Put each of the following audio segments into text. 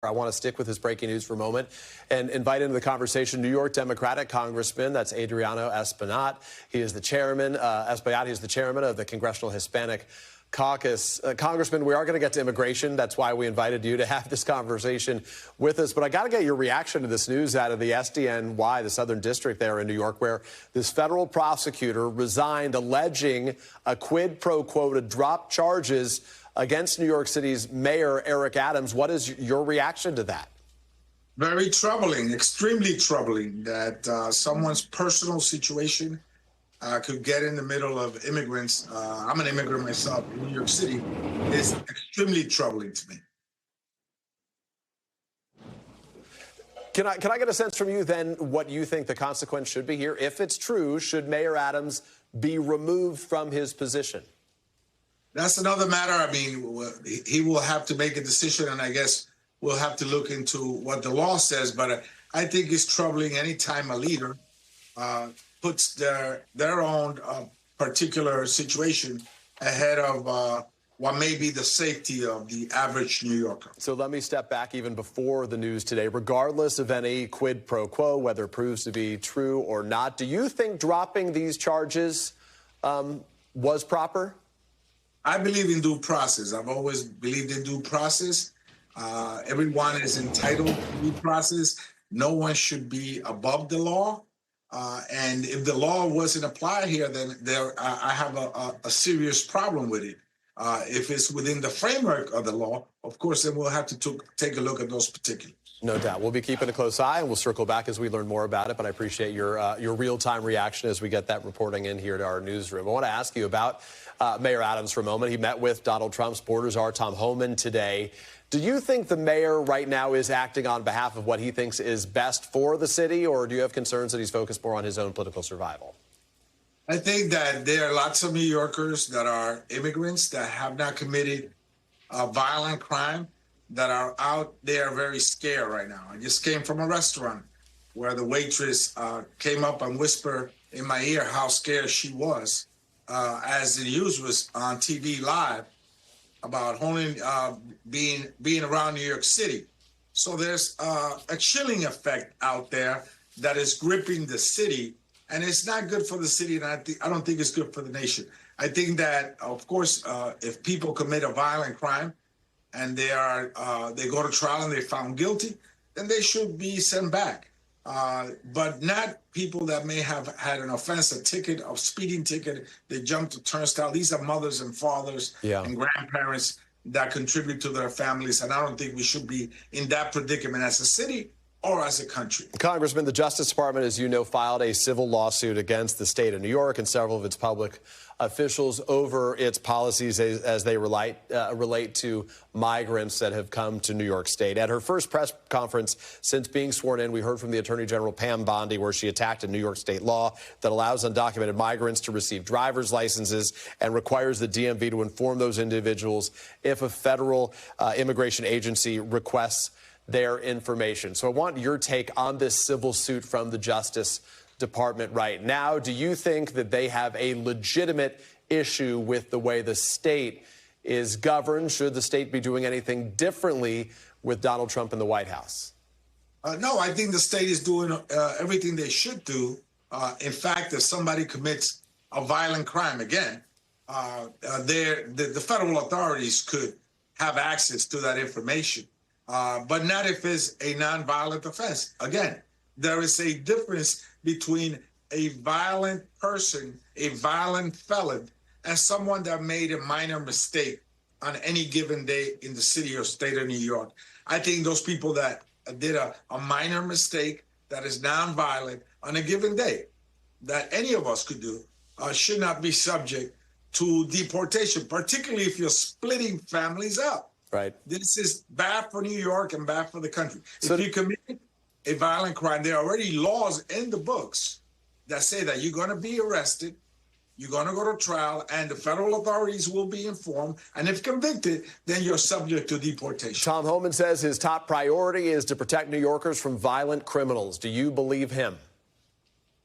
I want to stick with this breaking news for a moment and invite into the conversation New York Democratic Congressman, that's Adriano Espaillat. He is the chairman, Espaillat, he's the chairman of the Congressional Hispanic Caucus. Congressman, we are going to get to immigration. That's why we invited you to have this conversation with us. But I got to get your reaction to this news out of the SDNY, the Southern District there in New York, where this federal prosecutor resigned, alleging a quid pro quo to drop charges against New York City's Mayor Eric Adams. What is your reaction to that? Very troubling, extremely troubling that someone's personal situation could get in the middle of immigrants. I'm an immigrant myself in New York City. It's extremely troubling to me. Can I get a sense from you then what you think the consequence should be here? If it's true, should Mayor Adams be removed from his position? That's another matter. I mean, he will have to make a decision, and I guess we'll have to look into what the law says. But I think it's troubling anytime a leader puts their own particular situation ahead of what may be the safety of the average New Yorker. So let me step back even before the news today. Regardless of any quid pro quo, whether it proves to be true or not, do you think dropping these charges was proper? I believe in due process. I've always believed in due process. Everyone is entitled to due process. No one should be above the law. And if the law wasn't applied here, then I have a serious problem with it. If it's within the framework of the law, of course, then we'll have to take a look at those particulars. No doubt. We'll be keeping a close eye, and we'll circle back as we learn more about it. But I appreciate your real-time reaction as we get that reporting in here to our newsroom. I want to ask you about Mayor Adams for a moment. He met with Donald Trump's Borders czar Tom Homan today. Do you think the mayor right now is acting on behalf of what he thinks is best for the city, or do you have concerns that he's focused more on his own political survival? I think that there are lots of New Yorkers that are immigrants that have not committed violent crime, that are out there very scared right now. I just came from a restaurant where the waitress came up and whispered in my ear how scared she was as the news was on TV live about being around New York City. So there's a chilling effect out there that is gripping the city, and it's not good for the city, and I don't think it's good for the nation. I think that, of course, if people commit a violent crime, and they go to trial and they're found guilty, then they should be sent back. But not people that may have had an offense, a speeding ticket, they jumped a turnstile. These are mothers and fathers and grandparents that contribute to their families, and I don't think we should be in that predicament as a city or as a country. Congressman, the Justice Department, as you know, filed a civil lawsuit against the state of New York and several of its public officials over its policies as they relate to migrants that have come to New York State. At her first press conference since being sworn in, we heard from the Attorney General Pam Bondi, where she attacked a New York State law that allows undocumented migrants to receive driver's licenses and requires the DMV to inform those individuals if a federal immigration agency requests their information. So I want your take on this civil suit from the Justice Department right now. Do you think that they have a legitimate issue with the way the state is governed? Should the state be doing anything differently with Donald Trump in the White House? No, I think the state is doing everything they should do. In fact, if somebody commits a violent crime again, the federal authorities could have access to that information. But not if it's a nonviolent offense. Again, there is a difference between a violent person, a violent felon, and someone that made a minor mistake on any given day in the city or state of New York. I think those people that did a minor mistake that is nonviolent on a given day, that any of us could do, should not be subject to deportation, particularly if you're splitting families up. Right. This is bad for New York and bad for the country. So if you commit a violent crime, there are already laws in the books that say that you're going to be arrested, you're going to go to trial, and the federal authorities will be informed. And if convicted, then you're subject to deportation. Tom Homan says his top priority is to protect New Yorkers from violent criminals. Do you believe him?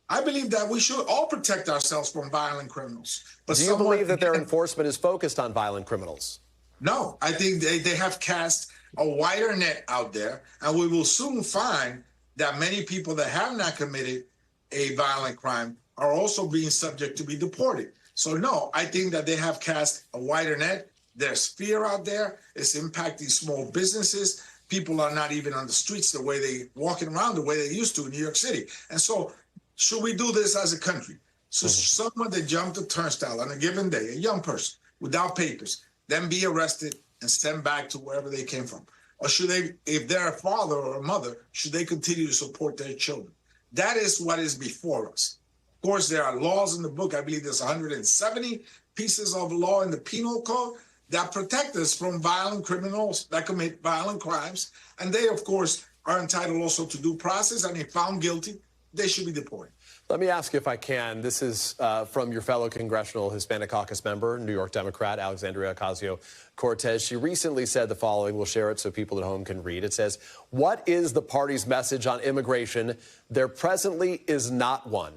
I believe that we should all protect ourselves from violent criminals. But do you believe that their enforcement is focused on violent criminals? No, I think they have cast a wider net out there, and we will soon find that many people that have not committed a violent crime are also being subject to be deported. So no, I think that they have cast a wider net. There's fear out there. It's impacting small businesses. People are not even on the streets the way they walking around the way they used to in New York City. And so should we do this as a country? So someone that jumped a turnstile on a given day, a young person without papers, then be arrested and sent back to wherever they came from? Or should they, if they're a father or a mother, should they continue to support their children? That is what is before us. Of course, there are laws in the book. I believe there's 170 pieces of law in the penal code that protect us from violent criminals that commit violent crimes. And they, of course, are entitled also to due process. And if found guilty, they should be deported. Let me ask you if I can. This is from your fellow congressional Hispanic Caucus member, New York Democrat Alexandria Ocasio-Cortez. She recently said the following. We'll share it so people at home can read. It says, "What is the party's message on immigration? There presently is not one."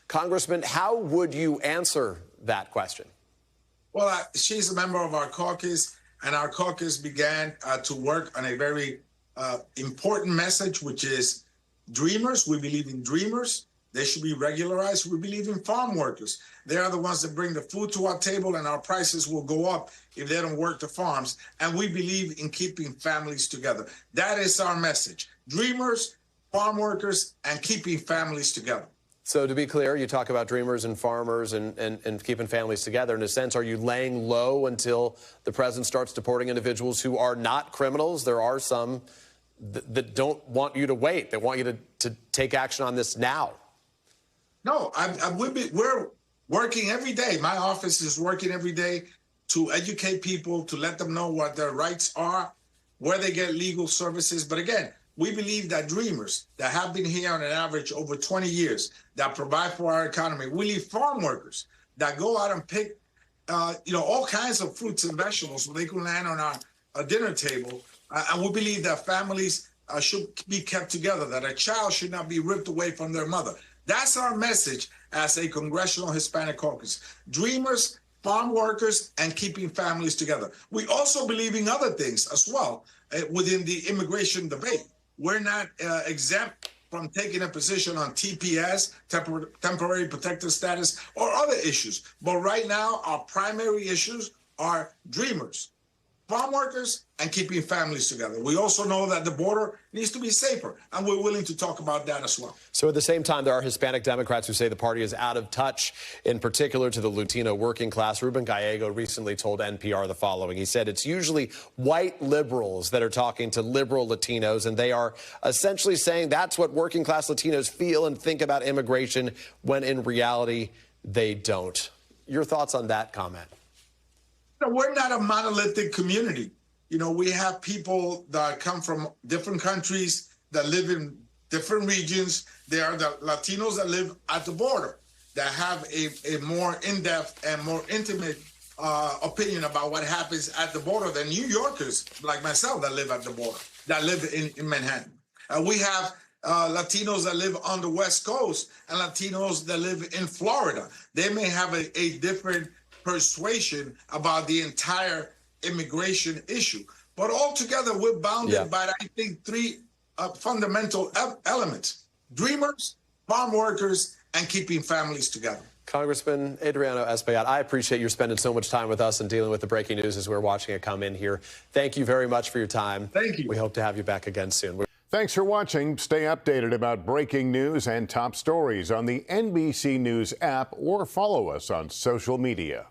Congressman, how would you answer that question? Well, she's a member of our caucus, and our caucus began to work on a very important message, which is dreamers. We believe in dreamers. They should be regularized. We believe in farm workers. They are the ones that bring the food to our table, and our prices will go up if they don't work the farms. And we believe in keeping families together. That is our message. Dreamers, farm workers, and keeping families together. So to be clear, you talk about dreamers and farmers and keeping families together. In a sense, are you laying low until the president starts deporting individuals who are not criminals? There are some that don't want you to wait. They want you to take action on this now. No, we're working every day. My office is working every day to educate people, to let them know what their rights are, where they get legal services. But again, we believe that dreamers that have been here on an average over 20 years, that provide for our economy, we need farm workers that go out and pick, all kinds of fruits and vegetables so they can land on our dinner table. And we believe that families should be kept together, that a child should not be ripped away from their mother. That's our message as a Congressional Hispanic Caucus. Dreamers, farm workers, and keeping families together. We also believe in other things as well within the immigration debate. We're not exempt from taking a position on TPS, temporary protected status, or other issues. But right now, our primary issues are dreamers, farm workers, and keeping families together. We also know that the border needs to be safer, and we're willing to talk about that as well. So at the same time, there are Hispanic Democrats who say the party is out of touch, in particular to the Latino working class. Ruben Gallego recently told NPR the following. He said it's usually white liberals that are talking to liberal Latinos, and they are essentially saying that's what working class Latinos feel and think about immigration, when in reality, they don't. Your thoughts on that comment? We're not a monolithic community. We have people that come from different countries that live in different regions. There are the Latinos that live at the border that have a more in-depth and more intimate opinion about what happens at the border than New Yorkers like myself that live at the border, that live in Manhattan. We have Latinos that live on the West Coast and Latinos that live in Florida. They may have a different persuasion about the entire immigration issue. But altogether, we're bounded by, I think, three fundamental elements: dreamers, farm workers, and keeping families together. Congressman Adriano Espaillat, I appreciate you spending so much time with us and dealing with the breaking news as we're watching it come in here. Thank you very much for your time. Thank you. We hope to have you back again soon. Thanks for watching. Stay updated about breaking news and top stories on the NBC News app or follow us on social media.